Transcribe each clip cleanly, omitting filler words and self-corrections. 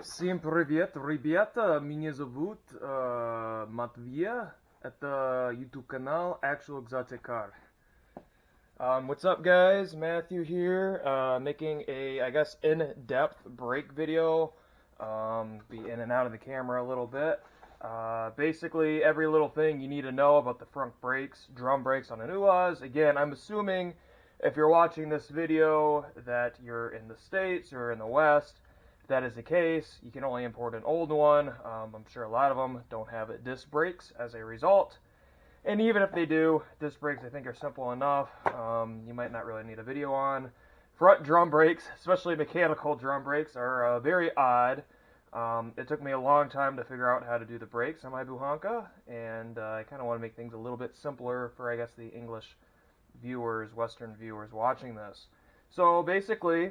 Всем привет, ребята! Меня зовут Matvey. Это YouTube канал Actual Exotic Car. What's up, guys? Matthew here, making a, I guess, in-depth brake video. Be in and out of the camera a little bit. Basically, every little thing you need to know about the front brakes, drum brakes on an UAZ. Again, I'm assuming if you're watching this video that you're in the States or in the West. If that is the case, you can only import an old one. I'm sure a lot of them don't have disc brakes as a result. And even if they do, disc brakes I think are simple enough. You might not really need a video on. Front drum brakes, especially mechanical drum brakes, are very odd. It took me a long time to figure out how to do the brakes on my Bukhanka, and I kind of want to make things a little bit simpler for, I guess, the English viewers, Western viewers watching this. So basically,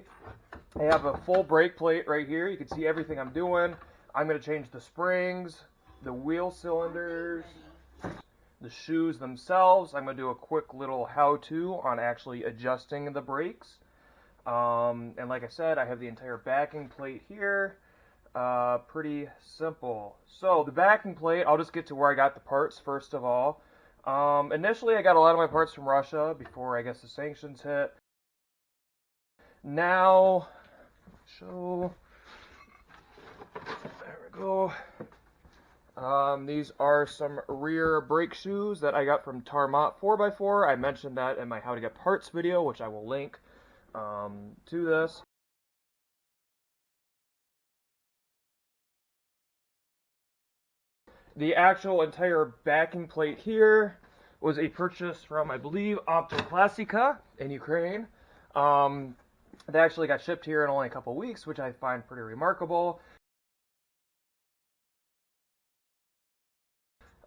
I have a full brake plate right here. You can see everything I'm doing. I'm going to change the springs, the wheel cylinders, the shoes themselves. I'm going to do a quick little how-to on actually adjusting the brakes. And like I said, I have the entire backing plate here. Pretty simple. So the backing plate, I'll just get to where I got the parts first of all. Initially, I got a lot of my parts from Russia before, I guess, the sanctions hit. Now, there we go. These are some rear brake shoes that I got from Tarmac 4x4. I mentioned that in my How to Get Parts video, which I will link to this. The actual entire backing plate here was a purchase from, I believe, Optoclassica in Ukraine. They actually got shipped here in only a couple weeks, which I find pretty remarkable.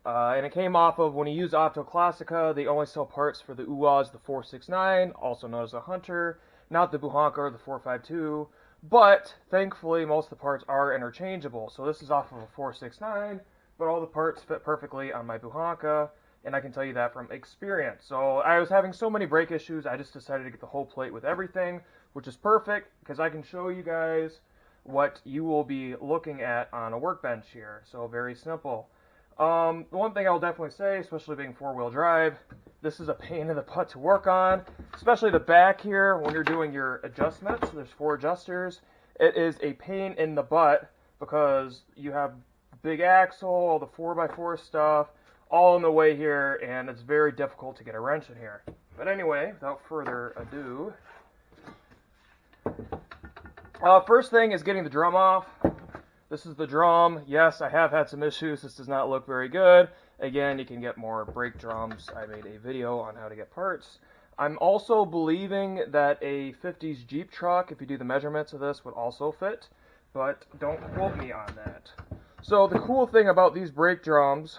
And it came off of, when you use Optoclassica, they only sell parts for the UAZ, the 469, also known as the Hunter, not the Bukhanka or the 452. But thankfully, most of the parts are interchangeable. So this is off of a 469, but all the parts fit perfectly on my Bukhanka, and I can tell you that from experience. So I was having so many brake issues, I just decided to get the whole plate with everything, which is perfect because I can show you guys what you will be looking at on a workbench here. So very simple. The one thing I'll definitely say, especially being four-wheel drive, this is a pain in the butt to work on, especially the back here when you're doing your adjustments. There's 4 adjusters. It is a pain in the butt because you have big axle, all the 4x4 stuff, all in the way here, and it's very difficult to get a wrench in here. But anyway, without further ado, first thing is getting the drum off. This is the drum. Yes, I have had some issues. This does not look very good. Again, you can get more brake drums. I made a video on how to get parts. I'm also believing that a 50s Jeep truck, if you do the measurements of this, would also fit, but don't quote me on that. So the cool thing about these brake drums,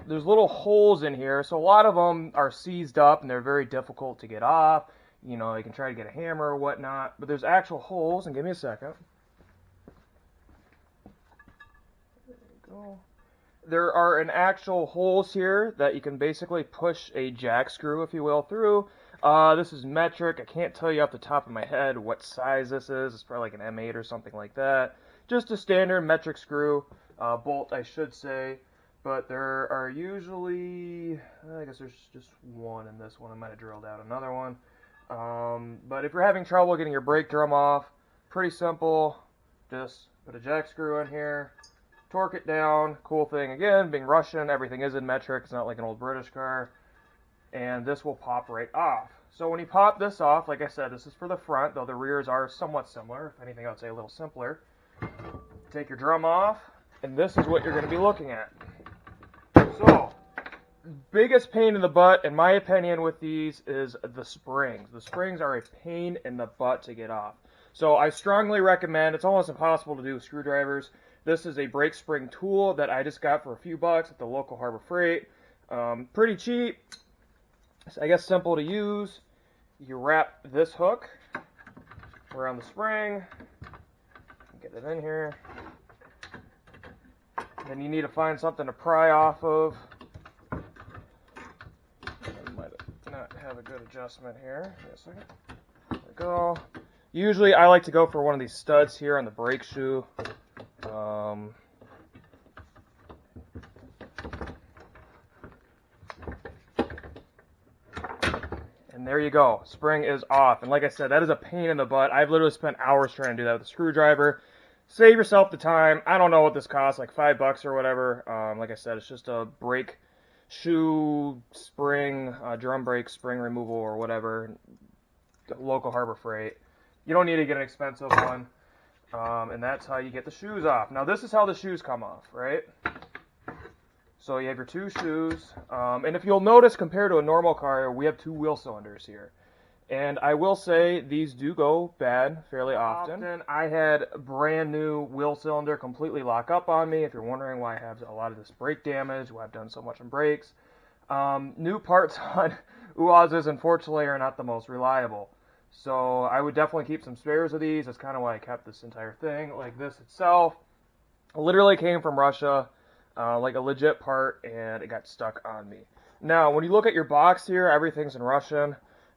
there's little holes in here, so a lot of them are seized up and they're very difficult to get off. You know, you can try to get a hammer or whatnot, but there's actual holes, and give me a second. There are an actual holes here that you can basically push a jack screw, if you will, through. This is metric. I can't tell you off the top of my head what size this is. It's probably like an M8 or something like that. Just a standard metric screw, bolt, I should say. But there are usually, I guess there's just one in this one. I might have drilled out another one. But if you're having trouble getting your brake drum off, pretty simple. Just put a jack screw in here. Torque it down. Cool thing, again, being Russian, everything is in metric. It's not like an old British car. And this will pop right off. So when you pop this off, like I said, this is for the front, though the rears are somewhat similar. If anything, I would say a little simpler. Take your drum off, and this is what you're going to be looking at. So, biggest pain in the butt, in my opinion, with these is the springs. The springs are a pain in the butt to get off. So I strongly recommend, it's almost impossible to do with screwdrivers. This is a brake spring tool that I just got for a few bucks at the local Harbor Freight. Pretty cheap. I guess simple to use. You wrap this hook around the spring. Get it in here. Then you need to find something to pry off of. I might not have a good adjustment here. Give me a second. There we go. Usually I like to go for one of these studs here on the brake shoe. And there you go. Spring is off. And like I said, that is a pain in the butt. I've literally spent hours trying to do that with a screwdriver. Save yourself the time. I don't know what this costs, like $5 or whatever. Like I said, it's just a brake shoe spring, drum brake spring removal or whatever. Local Harbor Freight. You don't need to get an expensive one. And that's how you get the shoes off. Now this is how the shoes come off, right? So you have your two shoes, and if you'll notice, compared to a normal car, we have two wheel cylinders here. And I will say, these do go bad fairly often. I had brand new wheel cylinder completely lock up on me. If you're wondering why I have a lot of this brake damage, why I've done so much on brakes. New parts on UAZs, unfortunately, are not the most reliable. So I would definitely keep some spares of these. That's kind of why I kept this entire thing. Like this itself, literally came from Russia. Like a legit part, and it got stuck on me. Now, when you look at your box here, everything's in Russian.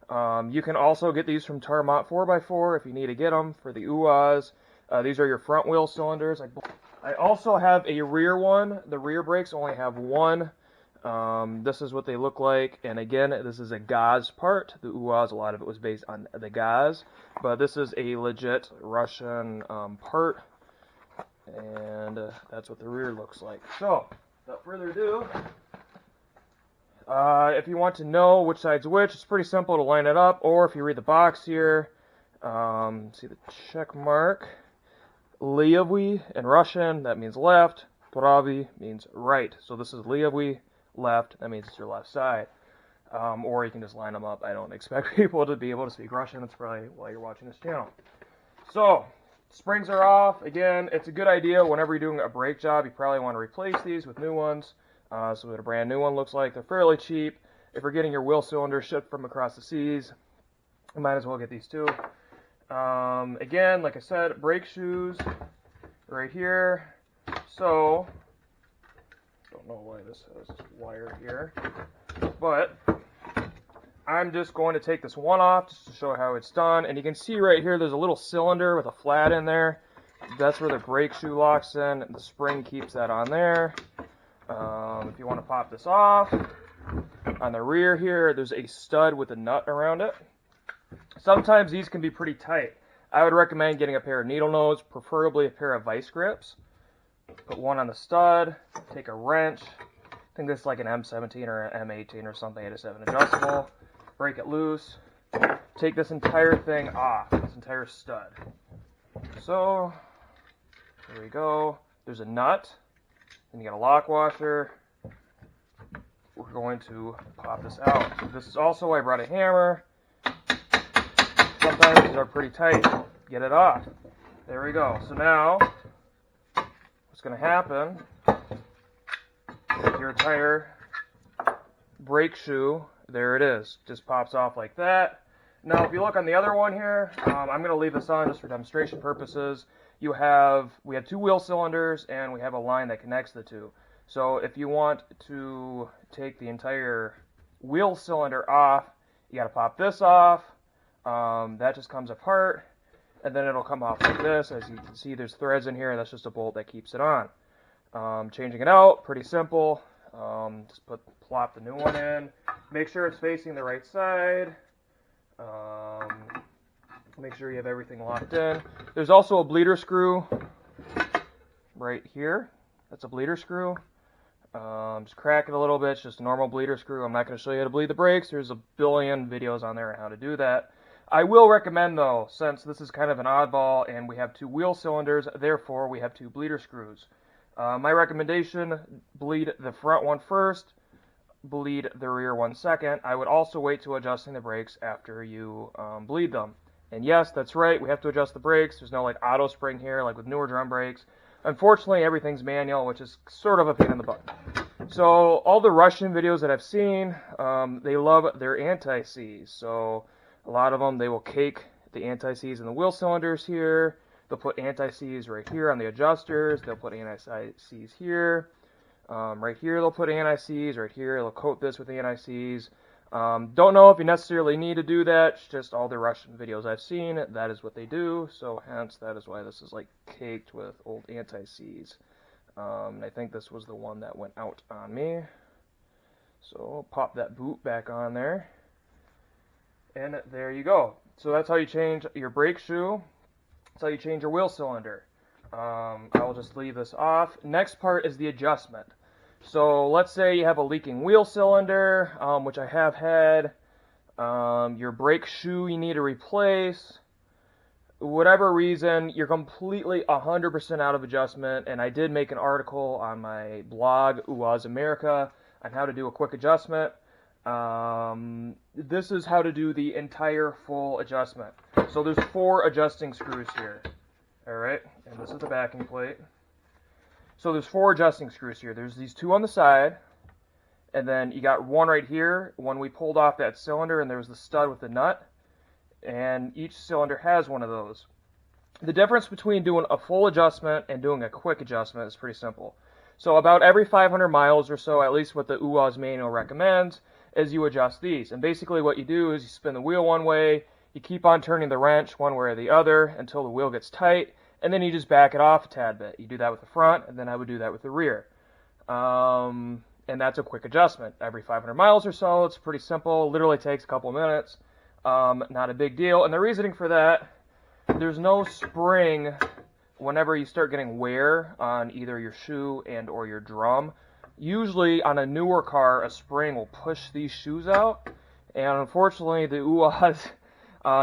You can also get these from Tarmont 4x4 if you need to get them for the UAZ. These are your front wheel cylinders. I also have a rear one. The rear brakes only have one. This is what they look like, and again, this is a GAZ part. The UAZ, a lot of it was based on the GAZ, but this is a legit Russian part. And that's what the rear looks like. So, without further ado, if you want to know which side's which, it's pretty simple to line it up. Or if you read the box here, see the check mark. Levy in Russian, that means left. Pravy means right. So this is Levy, left. That means it's your left side. Or you can just line them up. I don't expect people to be able to speak Russian. That's probably why you're watching this channel. So, springs are off. Again, it's a good idea whenever you're doing a brake job. You probably want to replace these with new ones. So what a brand new one looks like. They're fairly cheap. If you're getting your wheel cylinder shipped from across the seas, you might as well get these too. Again, like I said, brake shoes right here. So, don't know why this has this wire here, but I'm just going to take this one off just to show how it's done. And you can see right here there's a little cylinder with a flat in there. That's where the brake shoe locks in. The spring keeps that on there. If you want to pop this off, on the rear here there's a stud with a nut around it. Sometimes these can be pretty tight. I would recommend getting a pair of needle nose, preferably a pair of vice grips. Put one on the stud, take a wrench. I think this is like an M17 or an M18 or something. I just have an adjustable. Break it loose. Take this entire thing off, this entire stud. So, there we go. There's a nut. Then you got a lock washer. We're going to pop this out. This is also why I brought a hammer. Sometimes these are pretty tight. Get it off. There we go. So now, what's going to happen is your entire brake shoe, there it is, just pops off like that. Now, if you look on the other one here, I'm going to leave this on just for demonstration purposes. We have two wheel cylinders, and we have a line that connects the two. So if you want to take the entire wheel cylinder off, you got to pop this off. That just comes apart, and then it'll come off like this. As you can see, there's threads in here, and that's just a bolt that keeps it on. Changing it out, pretty simple. Just plop the new one in. Make sure it's facing the right side. Make sure you have everything locked in. There's also a bleeder screw right here. That's a bleeder screw. Just crack it a little bit. It's just a normal bleeder screw. I'm not going to show you how to bleed the brakes. There's a billion videos on there on how to do that. I will recommend, though, since this is kind of an oddball and we have two wheel cylinders, therefore we have two bleeder screws. My recommendation, bleed the front one first, bleed the rear one second. I would also wait to adjusting the brakes after you bleed them. And yes, that's right, we have to adjust the brakes. There's no like auto spring here like with newer drum brakes. Unfortunately, everything's manual, which is sort of a pain in the butt. So all the Russian videos that I've seen, they love their anti-seize. So a lot of them, they will cake the anti-seize in the wheel cylinders here. They'll put anti-seize right here on the adjusters. They'll put anti-seize here. Right here they'll put anti-seize. Right here they'll coat this with anti-seize. Don't know if you necessarily need to do that. It's just all the Russian videos I've seen, that is what they do. So hence, that is why this is like caked with old anti-seize. And I think this was the one that went out on me. So I'll pop that boot back on there. And there you go. So that's how you change your brake shoe. That's how you change your wheel cylinder. I'll just leave this off. Next part is the adjustment. So let's say you have a leaking wheel cylinder, which I have had. Your brake shoe you need to replace. Whatever reason, you're completely 100% out of adjustment. And I did make an article on my blog, UAZ America, on how to do a quick adjustment. This is how to do the entire full adjustment. So there's 4 adjusting screws here. Alright, and this is the backing plate. So there's 4 adjusting screws here. There's these 2 on the side, and then you got one right here when we pulled off that cylinder, and there was the stud with the nut, and each cylinder has one of those. The difference between doing a full adjustment and doing a quick adjustment is pretty simple. So about every 500 miles or so, at least what the UAZ manual recommends, is you adjust these. And basically what you do is you spin the wheel one way, you keep on turning the wrench one way or the other until the wheel gets tight, and then you just back it off a tad bit. You do that with the front, and then I would do that with the rear. And that's a quick adjustment. Every 500 miles or so, it's pretty simple. Literally takes a couple of minutes. Not a big deal. And the reasoning for that, there's no spring whenever you start getting wear on either your shoe and or your drum. Usually on a newer car, a spring will push these shoes out. And unfortunately, the UAZ,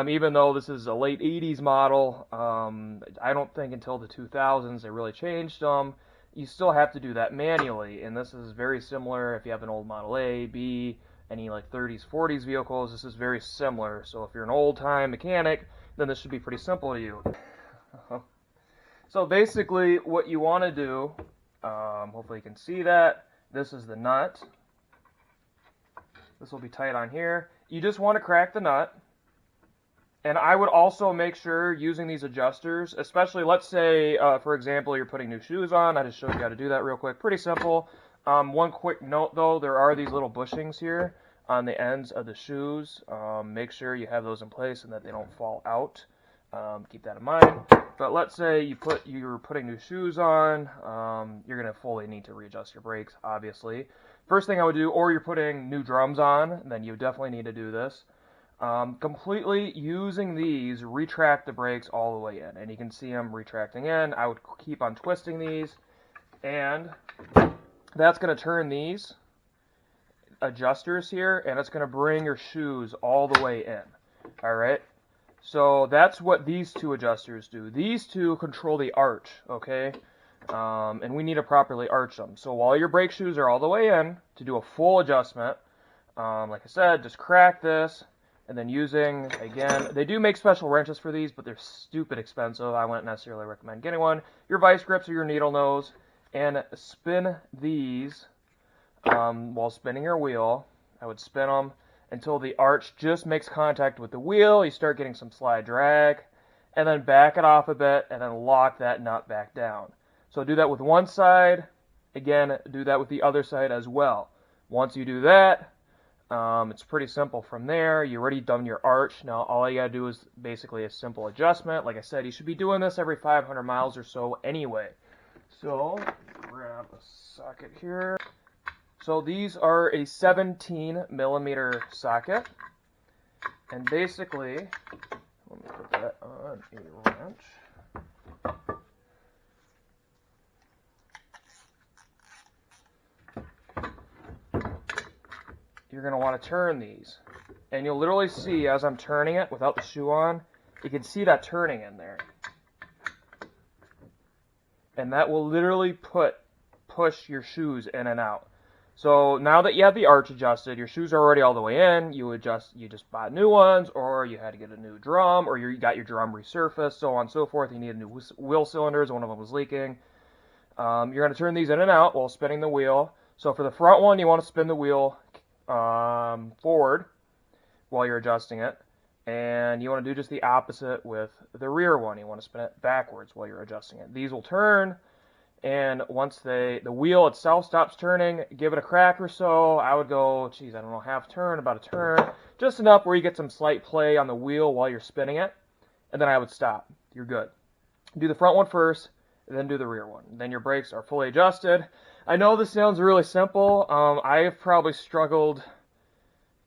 even though this is a late 80s model, I don't think until the 2000s they really changed them. You still have to do that manually, and this is very similar if you have an old Model A, B, any like 30s, 40s vehicles. This is very similar. So if you're an old-time mechanic, then this should be pretty simple to you. So basically what you want to do, hopefully you can see that, this is the nut. This will be tight on here. You just want to crack the nut. And I would also make sure using these adjusters, especially let's say, for example, you're putting new shoes on. I just showed you how to do that real quick. Pretty simple. One quick note though, there are these little bushings here on the ends of the shoes. Make sure you have those in place and that they don't fall out. Keep that in mind. But let's say you're putting new shoes on, you're going to fully need to readjust your brakes, obviously. First thing I would do, or you're putting new drums on, then you definitely need to do this. Completely using these, retract the brakes all the way in. And you can see them retracting in. I would keep on twisting these, and that's going to turn these adjusters here, and it's going to bring your shoes all the way in. Alright? So that's what these 2 adjusters do. These 2 control the arch, okay? And we need to properly arch them. So while your brake shoes are all the way in, to do a full adjustment, like I said, just crack this, and then using, again, they do make special wrenches for these, but they're stupid expensive. I wouldn't necessarily recommend getting one. Your vice grips or your needle nose, and spin these while spinning your wheel. I would spin them until the arch just makes contact with the wheel. You start getting some slide drag, and then back it off a bit, and then lock that nut back down. So do that with one side. Again, do that with the other side as well. Once you do that, it's pretty simple from there. You already done your arch. Now all you gotta do is basically a simple adjustment. Like I said, you should be doing this every 500 miles or so anyway. So grab a socket here. So these are a 17mm socket, and basically, let me put that on a wrench. You're going to want to turn these, and you'll literally see as I'm turning it without the shoe on, you can see that turning in there, and that will literally push your shoes in and out. So now that you have the arch adjusted, your shoes are already all the way in, you just bought new ones, or you had to get a new drum, or you got your drum resurfaced, so on and so forth. You need new wheel cylinders, one of them was leaking. You're going to turn these in and out while spinning the wheel. So for the front one, you want to spin the wheel forward while you're adjusting it. And you want to do just the opposite with the rear one. You want to spin it backwards while you're adjusting it. These will turn, And once the wheel itself stops turning, give it a crack or so. I would go, geez, I don't know, half turn, about a turn, just enough where you get some slight play on the wheel while you're spinning it, and then I would stop. You're good. Do the front one first, and then do the rear one. Then your brakes are fully adjusted. I know this sounds really simple. I've probably struggled,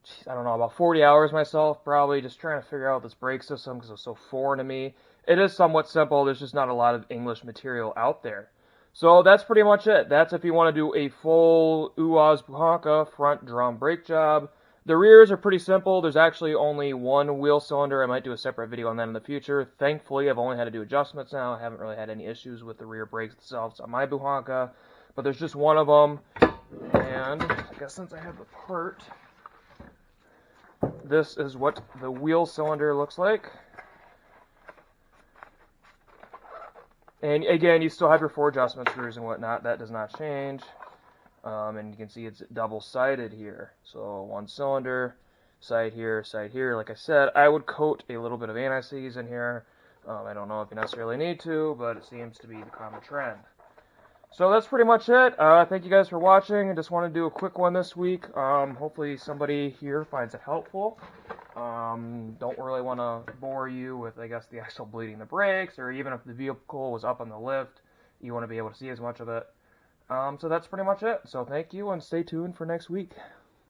geez, I don't know, about 40 hours myself, probably just trying to figure out this brake system because it's so foreign to me. It is somewhat simple. There's just not a lot of English material out there. So that's pretty much it. That's if you want to do a full UAZ Bukhanka front drum brake job. The rears are pretty simple. There's actually only one wheel cylinder. I might do a separate video on that in the future. Thankfully, I've only had to do adjustments now. I haven't really had any issues with the rear brakes themselves on my Bukhanka. But there's just one of them. And I guess since I have the part, this is what the wheel cylinder looks like. And again, you still have your 4 adjustment screws and whatnot. That does not change. And you can see it's double-sided here. So one cylinder, side here, side here. Like I said, I would coat a little bit of anti-seize in here. I don't know if you necessarily need to, but it seems to be the common trend. So that's pretty much it. Thank you guys for watching. I just want to do a quick one this week. Hopefully somebody here finds it helpful. Don't really want to bore you with, I guess, the actual bleeding the brakes, or even if the vehicle was up on the lift, you want to be able to see as much of it. So that's pretty much it. So thank you, and stay tuned for next week.